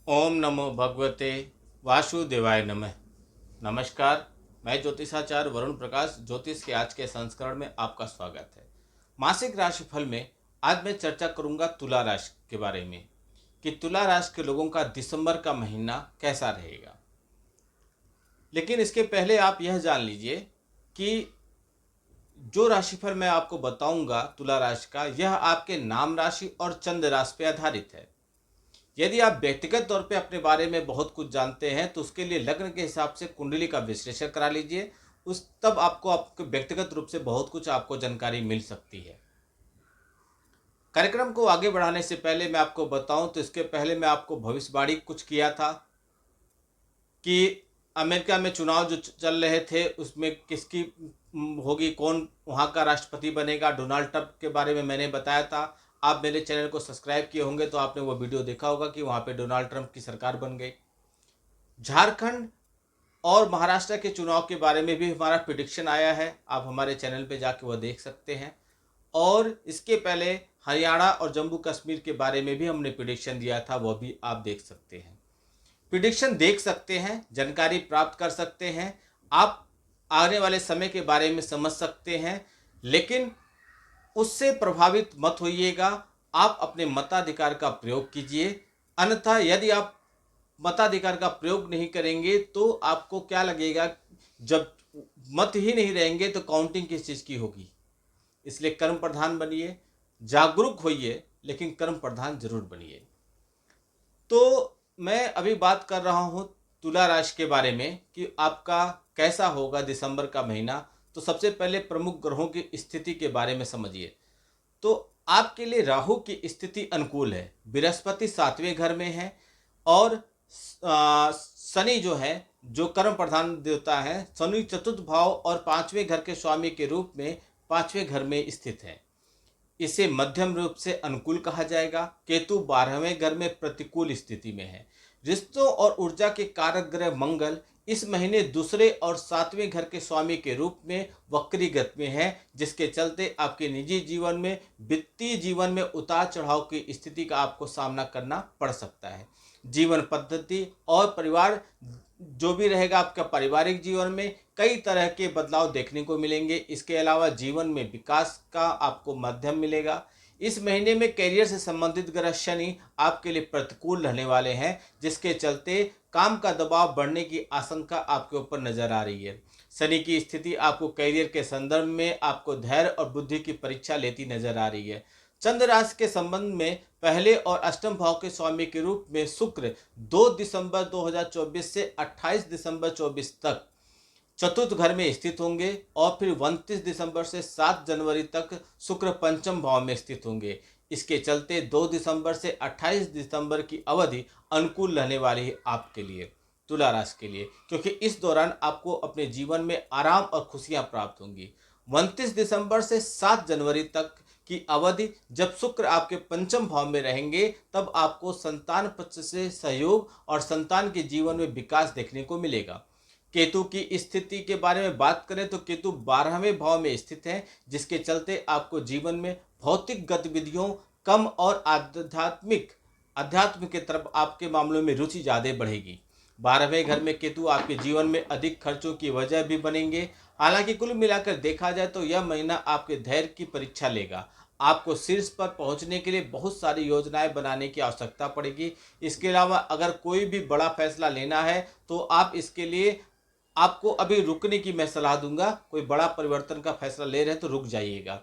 ओम नमो भगवते वासुदेवाय नमः। नमस्कार। मैं ज्योतिषाचार्य वरुण प्रकाश ज्योतिष के आज के संस्करण में आपका स्वागत है। मासिक राशिफल में आज मैं चर्चा करूंगा तुला राशि के बारे में कि तुला राशि के लोगों का दिसंबर का महीना कैसा रहेगा। लेकिन इसके पहले आप यह जान लीजिए कि जो राशिफल मैं आपको बताऊंगा तुला राशि का, यह आपके नाम राशि और चंद्र राशि पर आधारित है। यदि आप व्यक्तिगत तौर पे अपने बारे में बहुत कुछ जानते हैं तो उसके लिए लग्न के हिसाब से कुंडली का विश्लेषण करा लीजिए। उस तब आपको आपके व्यक्तिगत रूप से बहुत कुछ आपको जानकारी मिल सकती है। कार्यक्रम को आगे बढ़ाने से पहले मैं आपको बताऊं तो इसके पहले मैं आपको भविष्यवाणी कुछ किया था कि अमेरिका में चुनाव जो चल रहे थे उसमें किसकी होगी, कौन वहाँ का राष्ट्रपति बनेगा। डोनाल्ड ट्रंप के बारे में मैंने बताया था। आप मेरे चैनल को सब्सक्राइब किए होंगे तो आपने वो वीडियो देखा होगा कि वहाँ पे डोनाल्ड ट्रंप की सरकार बन गई। झारखंड और महाराष्ट्र के चुनाव के बारे में भी हमारा प्रिडिक्शन आया है, आप हमारे चैनल पे जाके वह देख सकते हैं। और इसके पहले हरियाणा और जम्मू कश्मीर के बारे में भी हमने प्रिडिक्शन दिया था, वह भी आप देख सकते हैं। प्रिडिक्शन देख सकते हैं, जानकारी प्राप्त कर सकते हैं, आप आने वाले समय के बारे में समझ सकते हैं, लेकिन उससे प्रभावित मत होइएगा। आप अपने मताधिकार का प्रयोग कीजिए। अन्यथा यदि आप मताधिकार का प्रयोग नहीं करेंगे तो आपको क्या लगेगा, जब मत ही नहीं रहेंगे तो काउंटिंग किस चीज़ की होगी। इसलिए कर्म प्रधान बनिए, जागरूक होइए, लेकिन कर्म प्रधान जरूर बनिए। तो मैं अभी बात कर रहा हूँ तुला राशि के बारे में कि आपका कैसा होगा दिसंबर का महीना। तो सबसे पहले प्रमुख ग्रहों की स्थिति के बारे में समझिए। तो आपके लिए राहु की स्थिति अनुकूल है, बृहस्पति 7वें घर में है और शनि जो है, जो कर्म प्रधान देवता है, शनि चतुर्थ भाव और 5वें घर के स्वामी के रूप में 5वें घर में स्थित है। इसे मध्यम रूप से अनुकूल कहा जाएगा। केतु 12वें घर में प्रतिकूल स्थिति में है। रिश्तों और ऊर्जा के कारक ग्रह मंगल इस महीने दूसरे और 7वें घर के स्वामी के रूप में वक्री गति में है, जिसके चलते आपके निजी जीवन में, वित्तीय जीवन में उतार चढ़ाव की स्थिति का आपको सामना करना पड़ सकता है। जीवन पद्धति और परिवार जो भी रहेगा, आपका पारिवारिक जीवन में कई तरह के बदलाव देखने को मिलेंगे। इसके अलावा जीवन में विकास का आपको माध्यम मिलेगा। इस महीने में करियर से संबंधित ग्रह शनि आपके लिए प्रतिकूल रहने वाले हैं, जिसके चलते काम का दबाव बढ़ने की आशंका आपके ऊपर नजर आ रही है। शनि की स्थिति आपको करियर के संदर्भ में आपको धैर्य और बुद्धि की परीक्षा लेती नजर आ रही है। चंद्र राशि के संबंध में पहले और अष्टम भाव के स्वामी के रूप में शुक्र 2 दिसंबर 2024 से 28 दिसंबर 24 तक चतुर्थ घर में स्थित होंगे और फिर 29 दिसंबर से 7 जनवरी तक शुक्र पंचम भाव में स्थित होंगे। इसके चलते 2 दिसंबर से 28 दिसंबर की अवधि अनुकूल रहने वाली है आपके लिए, तुला राशि के लिए, क्योंकि इस दौरान आपको अपने जीवन में आराम और खुशियां प्राप्त होंगी। 29 दिसंबर से 7 जनवरी तक की अवधि जब शुक्र आपके पंचम भाव में रहेंगे, तब आपको संतान पक्ष से सहयोग और संतान के जीवन में विकास देखने को मिलेगा। केतु की स्थिति के बारे में बात करें तो केतु 12वें भाव में स्थित है, जिसके चलते आपको जीवन में भौतिक गतिविधियों कम और अध्यात्म की तरफ आपके मामलों में रुचि ज़्यादा बढ़ेगी। 12वें घर में केतु आपके जीवन में अधिक खर्चों की वजह भी बनेंगे। हालांकि कुल मिलाकर देखा जाए तो यह महीना आपके धैर्य की परीक्षा लेगा। आपको शीर्ष पर पहुंचने के लिए बहुत सारी योजनाएं बनाने की आवश्यकता पड़ेगी। इसके अलावा अगर कोई भी बड़ा फैसला लेना है तो आप इसके लिए आपको अभी रुकने की मैं सलाह दूंगा। कोई बड़ा परिवर्तन का फैसला ले रहे हैं तो रुक जाइएगा।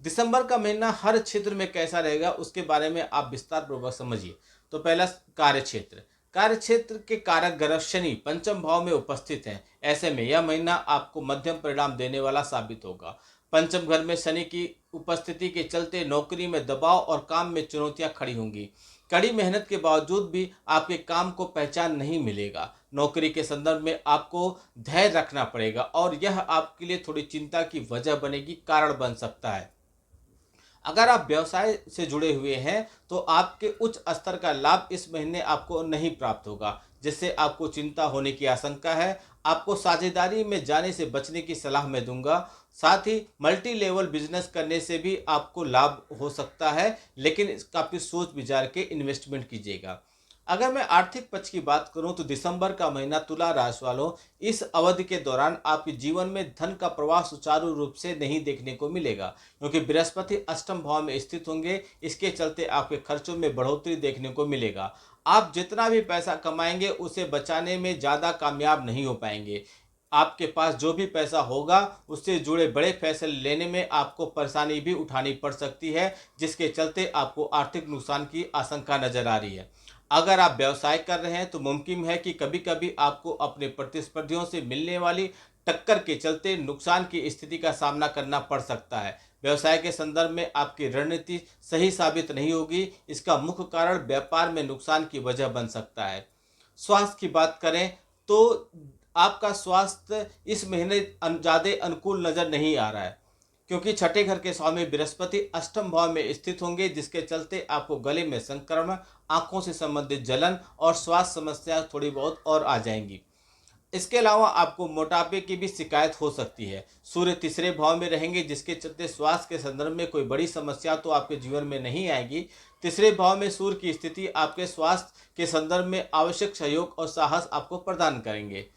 दिसंबर का महीना हर क्षेत्र में कैसा रहेगा उसके बारे में आप विस्तार पूर्वक समझिए। तो पहला, कार्य क्षेत्र। कार्य क्षेत्र के कारक ग्रह शनि पंचम भाव में उपस्थित हैं। ऐसे में यह महीना आपको मध्यम परिणाम देने वाला साबित होगा। पंचम घर में शनि की उपस्थिति के चलते नौकरी में दबाव और काम में चुनौतियां खड़ी होंगी। कड़ी मेहनत के बावजूद भी आपके काम को पहचान नहीं मिलेगा। नौकरी के संदर्भ में आपको धैर्य रखना पड़ेगा और यह आपके लिए थोड़ी चिंता की वजह बनेगी, कारण बन सकता है। अगर आप व्यवसाय से जुड़े हुए हैं तो आपके उच्च स्तर का लाभ इस महीने आपको नहीं प्राप्त होगा, जिससे आपको चिंता होने की आशंका है। आपको साझेदारी में जाने से बचने की सलाह मैं दूंगा। साथ ही मल्टी लेवल बिजनेस करने से भी आपको लाभ हो सकता है, लेकिन काफ़ी सोच विचार के इन्वेस्टमेंट कीजिएगा। अगर मैं आर्थिक पक्ष की बात करूं तो दिसंबर का महीना तुला राशि वालों, इस अवधि के दौरान आपके जीवन में धन का प्रवाह सुचारू रूप से नहीं देखने को मिलेगा, क्योंकि बृहस्पति अष्टम भाव में स्थित होंगे। इसके चलते आपके खर्चों में बढ़ोतरी देखने को मिलेगा। आप जितना भी पैसा कमाएंगे उसे बचाने में ज़्यादा कामयाब नहीं हो पाएंगे। आपके पास जो भी पैसा होगा उससे जुड़े बड़े फैसले लेने में आपको परेशानी भी उठानी पड़ सकती है, जिसके चलते आपको आर्थिक नुकसान की आशंका नजर आ रही है। अगर आप व्यवसाय कर रहे हैं तो मुमकिन है कि कभी कभी आपको अपने प्रतिस्पर्धियों से मिलने वाली टक्कर के चलते नुकसान की स्थिति का सामना करना पड़ सकता है। व्यवसाय के संदर्भ में आपकी रणनीति सही साबित नहीं होगी। इसका मुख्य कारण व्यापार में नुकसान की वजह बन सकता है। स्वास्थ्य की बात करें तो आपका स्वास्थ्य इस महीने ज़्यादा अनुकूल नज़र नहीं आ रहा है, क्योंकि छठे घर के स्वामी बृहस्पति अष्टम भाव में स्थित होंगे, जिसके चलते आपको गले में संक्रमण, आंखों से संबंधित जलन और स्वास्थ्य समस्याएं थोड़ी बहुत और आ जाएंगी। इसके अलावा आपको मोटापे की भी शिकायत हो सकती है। सूर्य तीसरे भाव में रहेंगे, जिसके चलते स्वास्थ्य के संदर्भ में कोई बड़ी समस्या तो आपके जीवन में नहीं आएगी। तीसरे भाव में सूर्य की स्थिति आपके स्वास्थ्य के संदर्भ में आवश्यक सहयोग और साहस आपको प्रदान करेंगे।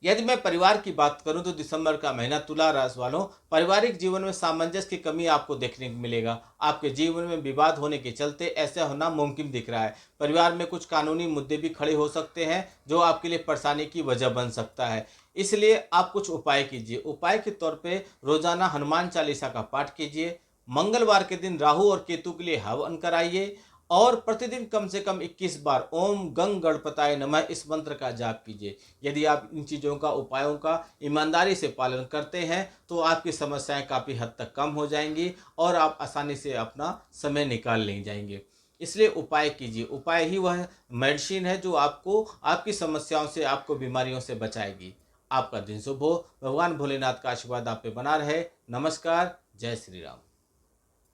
यदि मैं परिवार की बात करूं तो दिसंबर का महीना तुला राशि वालों, पारिवारिक जीवन में सामंजस्य की कमी आपको देखने को मिलेगा। आपके जीवन में विवाद होने के चलते ऐसा होना मुमकिन दिख रहा है। परिवार में कुछ कानूनी मुद्दे भी खड़े हो सकते हैं, जो आपके लिए परेशानी की वजह बन सकता है। इसलिए आप कुछ उपाय कीजिए। उपाय के तौर पे रोजाना हनुमान चालीसा का पाठ कीजिए। मंगलवार के दिन राहु और केतु के लिए हवन कराइए और प्रतिदिन कम से कम 21 बार ओम गंग गणपताय नमः इस मंत्र का जाप कीजिए। यदि आप इन चीज़ों का उपायों का ईमानदारी से पालन करते हैं तो आपकी समस्याएं काफ़ी हद तक कम हो जाएंगी और आप आसानी से अपना समय निकाल ले जाएंगे। इसलिए उपाय कीजिए। उपाय ही वह मेडिसिन है जो आपको आपकी समस्याओं से, आपको बीमारियों से बचाएगी। आपका दिन शुभ हो। भगवान भोलेनाथ का आशीर्वाद आप पे बना रहे। नमस्कार। जय श्री राम।